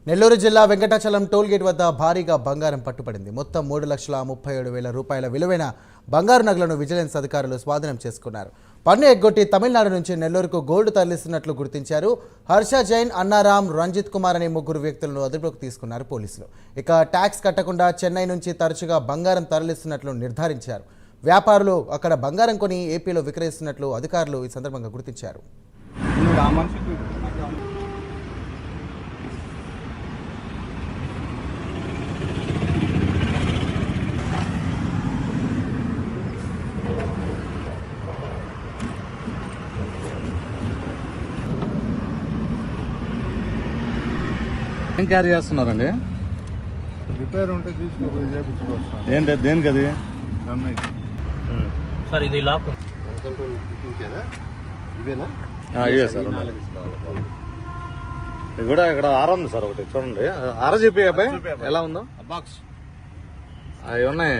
నెల్లూరు జిల్లా వెంకటాచలం టోల్గేట్ వద్ద భారీగా బంగారం పట్టుబడింది. మొత్తం 3,37,000 రూపాయల విలువైన బంగారు నగలను విజిలెన్స్ అధికారులు స్వాధీనం చేసుకున్నారు. పన్ను ఎగ్గొట్టి తమిళనాడు నుంచి నెల్లూరుకు గోల్డ్ తరలిస్తున్నట్లు గుర్తించారు. హర్ష జైన్, అన్నారాం, రంజిత్ కుమార్ అనే ముగ్గురు వ్యక్తులను అదుపులోకి తీసుకున్నారు పోలీసులు. ఇక ట్యాక్స్ కట్టకుండా చెన్నై నుంచి తరచుగా బంగారం తరలిస్తున్నట్లు నిర్ధారించారు. వ్యాపారులు అక్కడ బంగారం కొని ఏపీలో విక్రయిస్తున్నట్లు అధికారులు ఈ సందర్భంగా గుర్తించారు. ఏం క్యారీ చేస్తున్నారండి? రిపేర్ ఉంటే తీసుకుపోయి చేయించుకోవచ్చు. ఏంటి దేనికి అది? సార్ ఇది లాక్ ఇవే సార్. ఇది కూడా ఇక్కడ ఆర ఉంది సార్, ఒకటి చూడండి. ఆర చెప్పి అబ్బాయి ఎలా ఉందో బాక్స్ అవి ఉన్నాయి.